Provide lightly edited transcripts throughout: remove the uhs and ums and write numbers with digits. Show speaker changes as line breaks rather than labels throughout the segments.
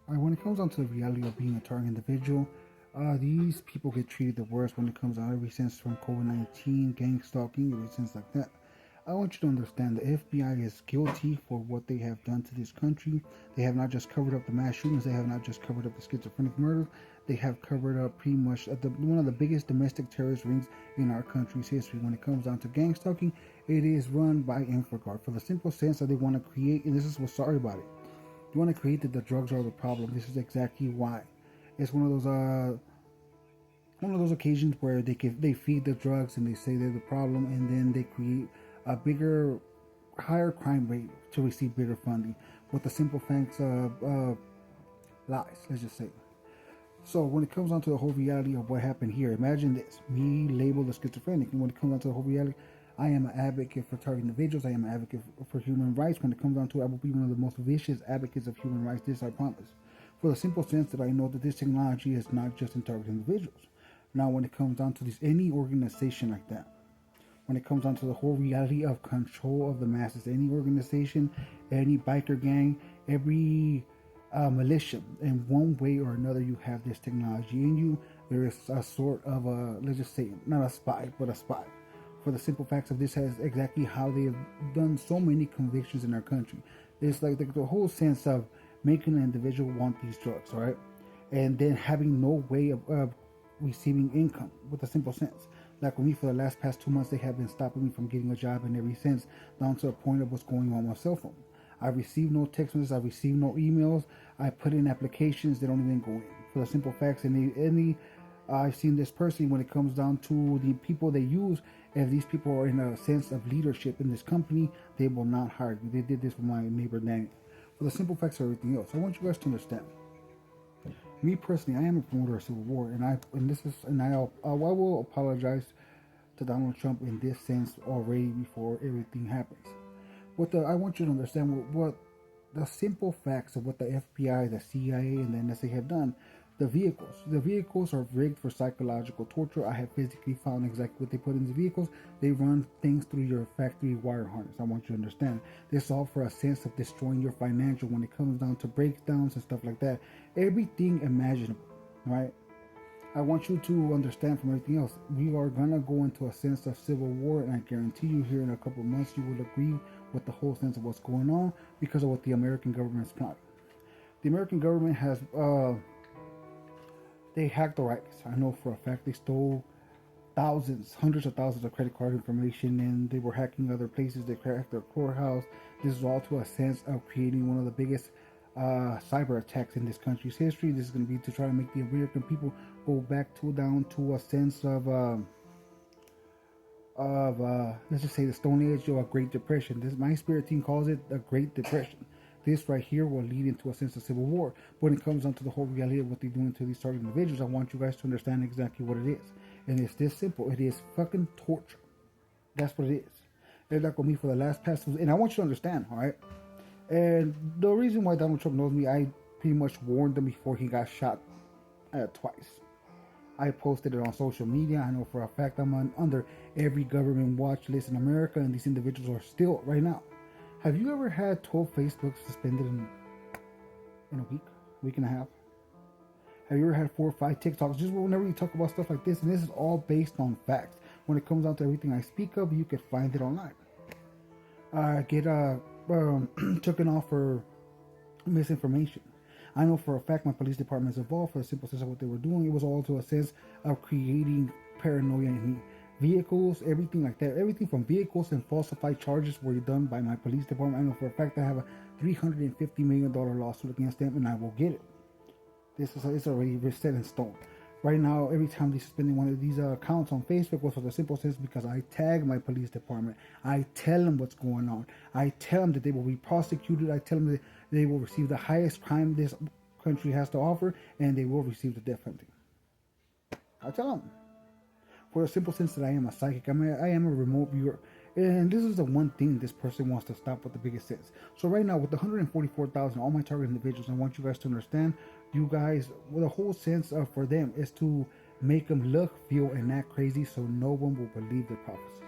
When it comes down to the reality of being a target individual, these people get treated the worst when it comes out every since from COVID-19, gang stalking, every since like that. I want you to understand the FBI is guilty for what they have done to this country. They have not just covered up the mass shootings, they have not just covered up the schizophrenic murders, they have covered up pretty much one of the biggest domestic terrorist rings in our country's history. When it comes down to gang stalking, it is run by Fxck for the simple sense that they want to create, and this is what's sorry about it. You want to create that the drugs are the problem. This is exactly why. It's one of those occasions where they feed the drugs and they say they're the problem, and then they create a bigger, higher crime rate to receive bigger funding with the simple facts of lies. Let's just say. So when it comes down to the whole reality of what happened here, imagine this: me labeled as schizophrenic, and when it comes down to the whole reality, I am an advocate for target individuals. I am an advocate for human rights. When it comes down to it, I will be one of the most vicious advocates of human rights. This I promise. For the simple sense that I know that this technology is not just in target individuals. Now, when it comes down to this, any organization like that, when it comes down to the whole reality of control of the masses, any organization, any biker gang, every militia, in one way or another, you have this technology in you. There is a sort of a, let's just say, not a spy, but a spy. For the simple facts of this has exactly how they have done so many convictions in our country. It's like the whole sense of making an individual want these drugs, right? And then having no way of receiving income with a simple sense. Like with me, for the last past 2 months, they have been stopping me from getting a job in every sense, down to a point of what's going on my cell phone. I receive no text messages, I receive no emails. I put in applications, they don't even go in. For the simple facts, I've seen this personally when it comes down to the people they use. If these people are in a sense of leadership in this company, they will not hire you. They did this with my neighbor Daniel. For the simple facts of everything else, I want you guys to understand. Me personally, I am a promoter of civil war, and I will apologize to Donald Trump in this sense already before everything happens. I want you to understand what the simple facts of what the FBI, the CIA, and the NSA have done. The vehicles are rigged for psychological torture. I have physically found exactly what they put in the vehicles. They run things through your factory wire harness. I want you to understand. This all for a sense of destroying your financial when it comes down to breakdowns and stuff like that. Everything imaginable, right? I want you to understand from everything else, we are gonna go into a sense of civil war, and I guarantee you here in a couple of months you will agree with the whole sense of what's going on because of what the American government's plotting. The American government has they hacked the records. I know for a fact they stole thousands, hundreds of thousands of credit card information, and they were hacking other places. They cracked their courthouse. This is all to a sense of creating one of the biggest cyber attacks in this country's history. This is going to be to try to make the American people go back down to a sense of let's just say the Stone Age or a Great Depression. This my spirit team calls it a Great Depression. This right here will lead into a sense of civil war. But when it comes down to the whole reality of what they're doing to these target individuals, I want you guys to understand exactly what it is. And it's this simple. It is fucking torture. That's what it is. They're like with me for the last past, and I want you to understand, all right? And the reason why Donald Trump knows me, I pretty much warned him before he got shot twice. I posted it on social media. I know for a fact I'm under every government watch list in America, and these individuals are still right now. Have you ever had 12 Facebooks suspended in a week and a half? Have you ever had 4 or 5 TikToks? Just whenever you talk about stuff like this, and this is all based on facts. When it comes down to everything I speak of, you can find it online. I get taken off for misinformation. I know for a fact my police department is involved for the simple sense of what they were doing. It was all to a sense of creating paranoia in me. Vehicles, everything like that. Everything from vehicles and falsified charges were done by my police department. I know for a fact I have a $350 million lawsuit against them, and I will get it. It's already set in stone. Right now, every time they suspend one of these accounts on Facebook was for the simple sense because I tag my police department. I tell them what's going on. I tell them that they will be prosecuted. I tell them that they will receive the highest crime this country has to offer, and they will receive the death penalty. I tell them. For the simple sense that I am a psychic, I am a remote viewer. And this is the one thing this person wants to stop with the biggest sense. So right now, with the 144,000, all my target individuals, I want you guys to understand, you guys, well, the whole sense of for them is to make them look, feel, and act crazy so no one will believe their prophecies.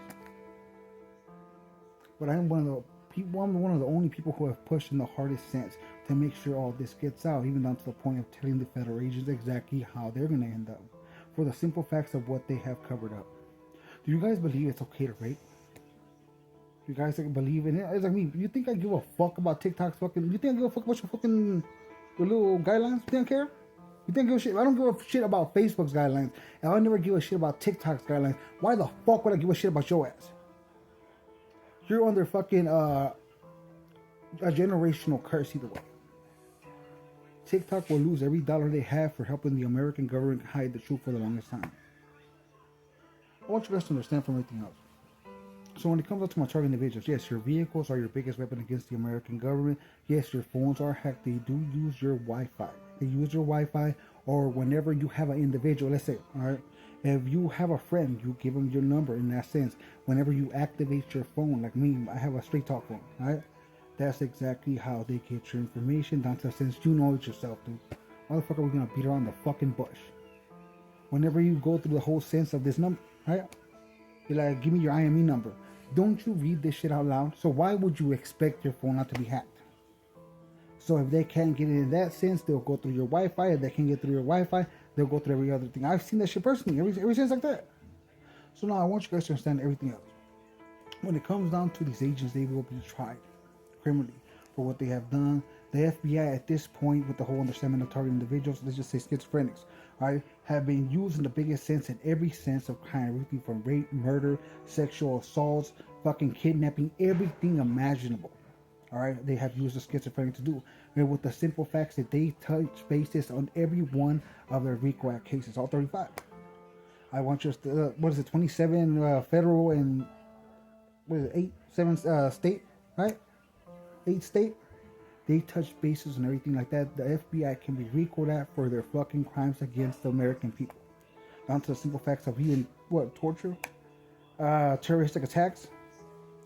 But I am one of the only people who have pushed in the hardest sense to make sure all this gets out, even down to the point of telling the federal agents exactly how they're going to end up, for the simple facts of what they have covered up. Do you guys believe it's okay to rape? You guys believe in it? It's like me. You think I give a fuck about TikTok's fucking? You think I give a fuck about your fucking your little guidelines? You think I care? You think I give a shit? I don't give a shit about Facebook's guidelines, and I never give a shit about TikTok's guidelines. Why the fuck would I give a shit about your ass? You're under fucking a generational curse either way. TikTok will lose every dollar they have for helping the American government hide the truth for the longest time. I want you guys to understand from everything else. So when it comes up to my target individuals, yes, your vehicles are your biggest weapon against the American government. Yes, your phones are hacked. They do use your Wi-Fi. They use your Wi-Fi, or whenever you have an individual, let's say, all right, if you have a friend, you give them your number in that sense. Whenever you activate your phone, like me, I have a straight talk phone, all right? That's exactly how they get your information down to the sense you know it yourself, dude. Motherfucker, we're gonna beat around the fucking bush. Whenever you go through the whole sense of this number, right? You're like, give me your IME number. Don't you read this shit out loud? So why would you expect your phone not to be hacked? So if they can't get it in that sense, they'll go through your Wi-Fi. If they can't get through your Wi-Fi, they'll go through every other thing. I've seen that shit personally, every sense like that. So now I want you guys to understand everything else. When it comes down to these agents, they will be tried criminally for what they have done. The FBI at this point, with the whole understanding of target individuals, let's just say schizophrenics, right, have been used in the biggest sense in every sense of crime, everything from rape, murder, sexual assaults, fucking kidnapping, everything imaginable. All right, they have used the schizophrenic to do, and with the simple facts that they touch bases on every one of their RICO Act cases, all 35. I want you to, what is it, 27 federal and what is it, 7 state, right? 8 state. They touch bases and everything like that. The FBI can be RICO'd at for their fucking crimes against the American people. Down to the simple facts of even, torture, terroristic attacks,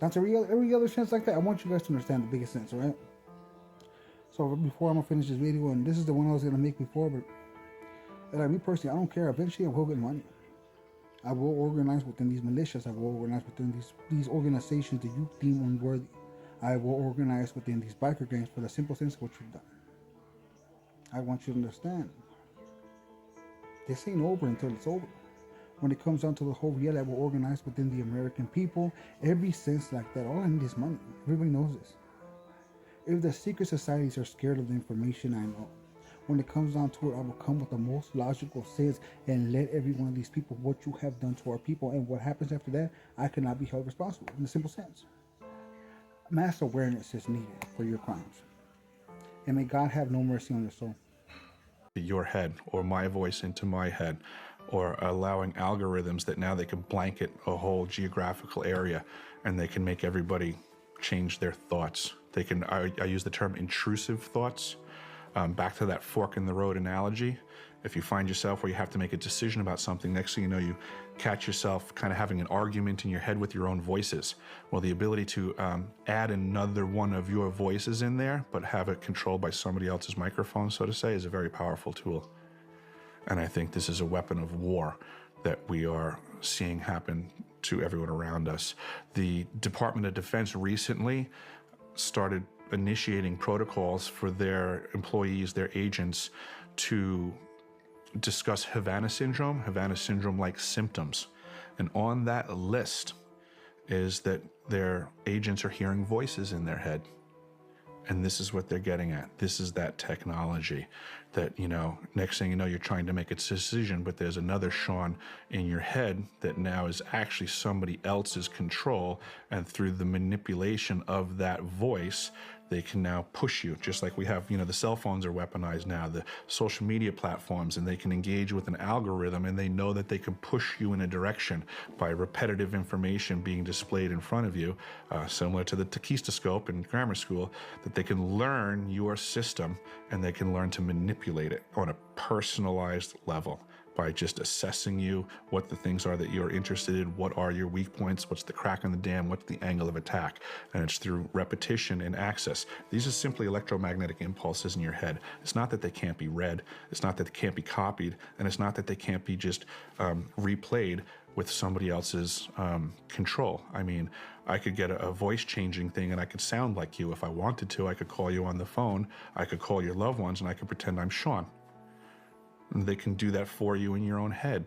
down to every other sense like that. I want you guys to understand the biggest sense, alright? So before I'm gonna finish this video, and this is the one I was gonna make before, but like me personally, I don't care. Eventually I will get money. I will organize within these militias. I will organize within these organizations that you deem unworthy. I will organize within these biker gangs for the simple sense of what you've done. I want you to understand. This ain't over until it's over. When it comes down to the whole reality, I will organize within the American people. Every sense like that. All I need is money. Everybody knows this. If the secret societies are scared of the information, I know. When it comes down to it, I will come with the most logical sense and let every one of these people what you have done to our people. And what happens after that, I cannot be held responsible in a simple sense. Mass awareness is needed for your crimes. And may God have no mercy on your soul.
Your head, or my voice into my head, or allowing algorithms that now they can blanket a whole geographical area and they can make everybody change their thoughts. They can, I use the term intrusive thoughts. Back to that fork in the road analogy. If you find yourself where you have to make a decision about something, next thing you know, you catch yourself kind of having an argument in your head with your own voices. Well, the ability to add another one of your voices in there, but have it controlled by somebody else's microphone, so to say, is a very powerful tool. And I think this is a weapon of war that we are seeing happen to everyone around us. The Department of Defense recently started initiating protocols for their employees, their agents, to discuss Havana syndrome-like symptoms. And on that list is that their agents are hearing voices in their head. And this is what they're getting at. This is that technology that, next thing you know, you're trying to make a decision, but there's another Sean in your head that now is actually somebody else's control. And through the manipulation of that voice, they can now push you, just like we have, the cell phones are weaponized now, the social media platforms, and they can engage with an algorithm, and they know that they can push you in a direction by repetitive information being displayed in front of you, similar to the taquistoscope in grammar school, that they can learn your system and they can learn to manipulate it on a personalized level by just assessing you, what the things are that you're interested in, what are your weak points, what's the crack in the dam, what's the angle of attack. And it's through repetition and access. These are simply electromagnetic impulses in your head. It's not that they can't be read, it's not that they can't be copied, and it's not that they can't be just replayed with somebody else's control. I mean, I could get a voice changing thing and I could sound like you if I wanted to. I could call you on the phone. I could call your loved ones and I could pretend I'm Sean. And they can do that for you in your own head.